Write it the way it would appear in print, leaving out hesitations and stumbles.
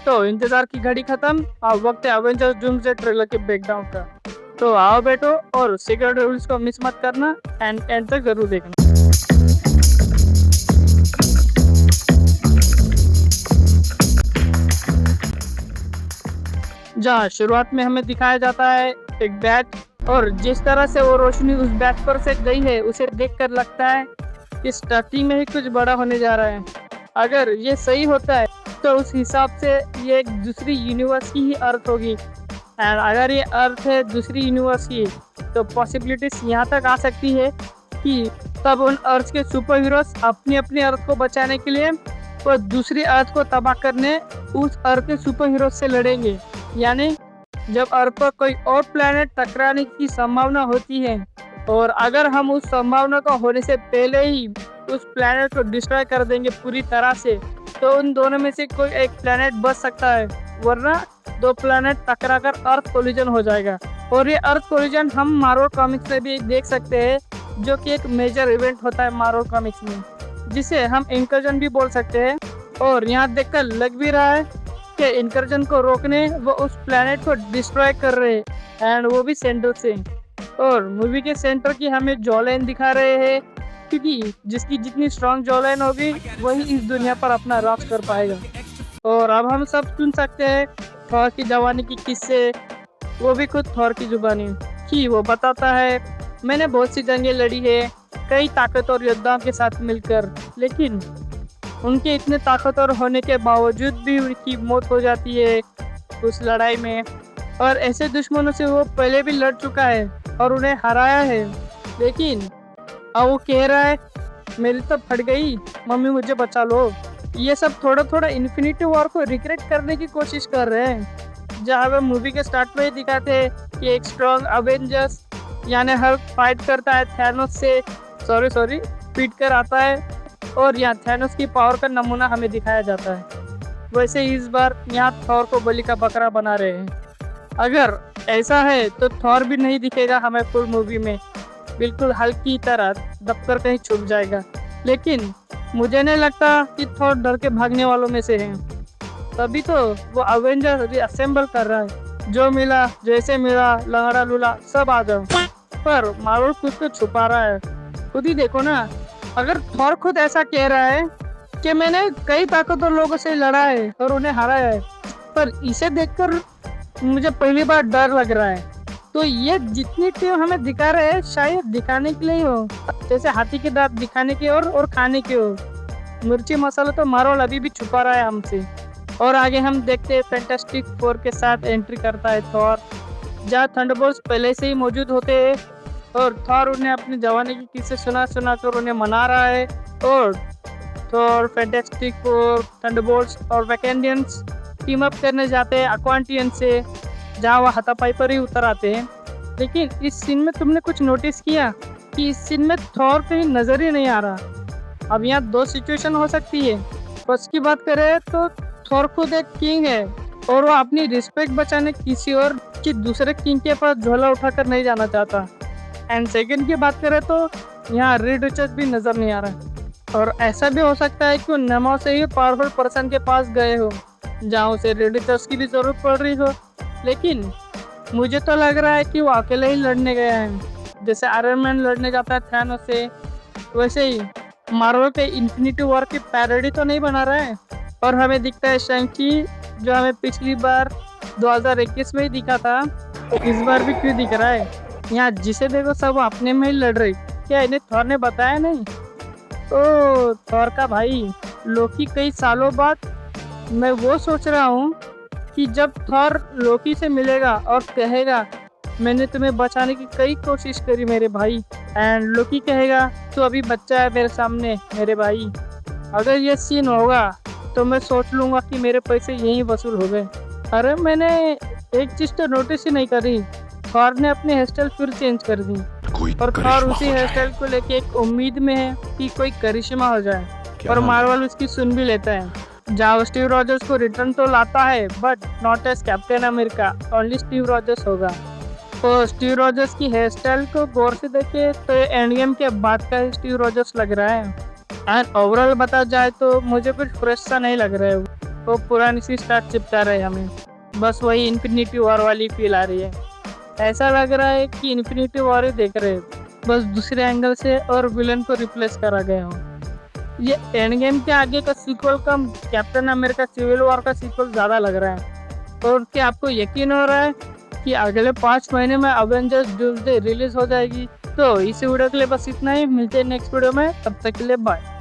तो इंतजार की घड़ी खत्म। अब वक्त है अवेंजर्स डूम्सडे ट्रेलर के ब्रेकडाउन का। तो आओ बैठो और सीक्रेट रूल्स को मिस मत करना एंड तक जरूर देखना। जहाँ शुरुआत में हमें दिखाया जाता है एक बैट, और जिस तरह से वो रोशनी उस बैट पर से गई है उसे देखकर लगता है कि स्टार्टिंग में ही कुछ बड़ा होने जा रहा है। अगर ये सही होता है तो उस हिसाब से ये एक दूसरी यूनिवर्स की ही अर्थ होगी, एंड अगर ये अर्थ है दूसरी यूनिवर्स की तो पॉसिबिलिटीज यहाँ तक आ सकती है कि तब उन अर्थ के सुपर हीरोज अपनी अपनी अर्थ को बचाने के लिए वो दूसरी अर्थ को तबाह करने उस अर्थ के सुपर हीरोज से लड़ेंगे। यानी जब अर्थ पर कोई और प्लेनेट टकराने की संभावना होती है और अगर हम उस संभावना को होने से पहले ही उस प्लेनेट को डिस्ट्रॉय कर देंगे पूरी तरह से, तो उन दोनों में से कोई एक प्लेनेट बच सकता है, वरना दो प्लेनेट टकराकर अर्थ कोलिजन हो जाएगा। और ये अर्थ कोलिजन हम मार्वल कॉमिक्स में भी देख सकते हैं, जो कि एक मेजर इवेंट होता है मार्वल कॉमिक्स में, जिसे हम इंकर्जन भी बोल सकते हैं। और यहाँ देखकर लग भी रहा है कि इंकर्जन को रोकने वो उस प्लेनेट को डिस्ट्रॉय कर रहे हैं, एंड वो भी सेंटर से। और मूवी के सेंटर की हमें जॉ लाइन दिखा रहे हैं, क्योंकि जिसकी जितनी स्ट्रॉन्ग जॉ लाइन होगी वही इस दुनिया पर अपना राज कर पाएगा। और अब हम सब सुन सकते हैं थॉर की जवानी की किस्से, वो भी खुद थॉर की जुबानी कि वो बताता है मैंने बहुत सी जंगें लड़ी है कई ताकतवर योद्धाओं के साथ मिलकर, लेकिन उनके इतने ताकतवर होने के बावजूद भी उनकी मौत हो जाती है उस लड़ाई में। और ऐसे दुश्मनों से वो पहले भी लड़ चुका है और उन्हें हराया है, लेकिन अब वो कह रहा है मेरी तो फट गई मम्मी, मुझे बचा लो। ये सब थोड़ा थोड़ा इन्फिनिटी वॉर को रिक्रिएट करने की कोशिश कर रहे हैं, जहाँ वे मूवी के स्टार्ट में ही दिखाते हैं कि एक स्ट्रॉन्ग अवेंजर्स यानी हल्क फाइट करता है थैनोस से, सॉरी पीट कर आता है, और यहाँ थैनोस की पावर का नमूना हमें दिखाया जाता है। वैसे इस बार यहाँ थॉर को बलि का बकरा बना रहे हैं। अगर ऐसा है तो थॉर भी नहीं दिखेगा हमें फुल मूवी में, बिल्कुल हल्क की तरह दबकर कहीं छुप जाएगा। लेकिन मुझे नहीं लगता कि थॉर डर के भागने वालों में से है, तभी तो वो अवेंजर रीअसेंबल कर रहा है। जो मिला जैसे मिला लंगड़ा लूला सब आ जाओ, पर मार्वल खुद को छुपा रहा है। खुद ही देखो ना, अगर थॉर खुद ऐसा कह रहा है कि मैंने कई ताकतवर लोगों से लड़ा है और उन्हें हराया है, पर इसे देखकर मुझे पहली बार डर लग रहा है, तो ये जितनी टीम हमें दिखा रहे हैं शायद दिखाने के लिए हो, जैसे हाथी के दांत दिखाने के और खाने के हो। मिर्ची मसाला तो मार्वल अभी भी छुपा रहा है हमसे। और आगे हम देखते हैं फैंटास्टिक फोर के साथ एंट्री करता है थॉर, जहाँ थंडरबोल्ट्स पहले से ही मौजूद होते हैं और थॉर उन्हें अपनी जवानी की किस्से सुना कर उन्हें मना रहा है। और थॉर, फैंटास्टिक फोर, थंडरबोल्ट्स और वैकेंडियंस टीम अप करने जाते हैं अक्वांटियन से, जहाँ वह हाथापाई पर ही उतर आते हैं। लेकिन इस सीन में तुमने कुछ नोटिस किया कि इस सीन में थॉर कहीं नजर ही नहीं आ रहा। अब यहाँ दो सिचुएशन हो सकती है। फर्स्ट की बात करें तो थॉर खुद एक किंग है और वो अपनी रिस्पेक्ट बचाने किसी और की दूसरे किंग के पास झोला उठाकर नहीं जाना चाहता। एंड सेकंड की बात करें तो यहाँ रीड रिचर्ड भी नजर नहीं आ रहा, और ऐसा भी हो सकता है कि वो नमो से ही पावरफुल पर्सन के पास गए हो जहाँ उसे रीड रिचर्ड की भी जरूरत पड़ रही हो। लेकिन मुझे तो लग रहा है कि वो अकेले ही लड़ने गए हैं, जैसे आयरन मैन लड़ने जाता है थैनोस से, वैसे ही मार्वल के इन्फिनिटी वॉर की पैरोडी तो नहीं बना रहा है। और हमें दिखता है शैंकी, जो हमें पिछली बार 2021 में ही दिखा था, तो इस बार भी क्यों दिख रहा है? यहाँ जिसे देखो सब अपने में ही लड़ रही, क्या इन्हें थॉर ने बताया नहीं? ओ थॉर का भाई लोकी कई सालों बाद। मैं वो सोच रहा हूँ कि जब थॉर लोकी से मिलेगा और कहेगा मैंने तुम्हें बचाने की कई कोशिश करी मेरे भाई, एंड लोकी कहेगा तो अभी बच्चा है मेरे सामने मेरे भाई। अगर ये सीन होगा तो मैं सोच लूँगा कि मेरे पैसे यहीं वसूल हो गए। अरे मैंने एक चीज़ तो नोटिस ही नहीं करी, थॉर ने अपनी हेयर स्टाइल फिर चेंज कर दी, और थॉर उसी हेयर स्टाइल को लेके एक उम्मीद में है कि कोई करिश्मा हो जाए, और मार्वल उसकी सुन भी लेता है। जहाँ स्टीव रॉजर्स को रिटर्न तो लाता है, but not as Captain America, only Steve Rogers होगा। तो स्टीव रॉजर्स की हेयर स्टाइल को गौर से देखे तो एंड गेम के बाद का ही स्टीव रॉजर्स लग रहा है। एंड ओवरऑल बता जाए तो मुझे कुछ फ्रेश सा नहीं लग रहा है। वो पुरानी सी स्टार्ट चिपका रहे हमें। बस वही इन्फिनिटी वॉर वाली फील आ रही है। ऐसा लग रहा है कि इन्फिनिटी वॉर ही देख रहे हैं, बस दूसरे एंगल से और विलन को रिप्लेस करा गया हो। ये एंड गेम के आगे का सीक्वल कम कैप्टन अमेरिका सिविल वॉर का सीक्वल ज़्यादा लग रहा है। और क्या आपको यकीन हो रहा है कि अगले 5 महीने में अवेंजर्स डूम्सडे रिलीज हो जाएगी? तो इस वीडियो के लिए बस इतना ही, मिलते हैं नेक्स्ट वीडियो में, तब तक के लिए बाय।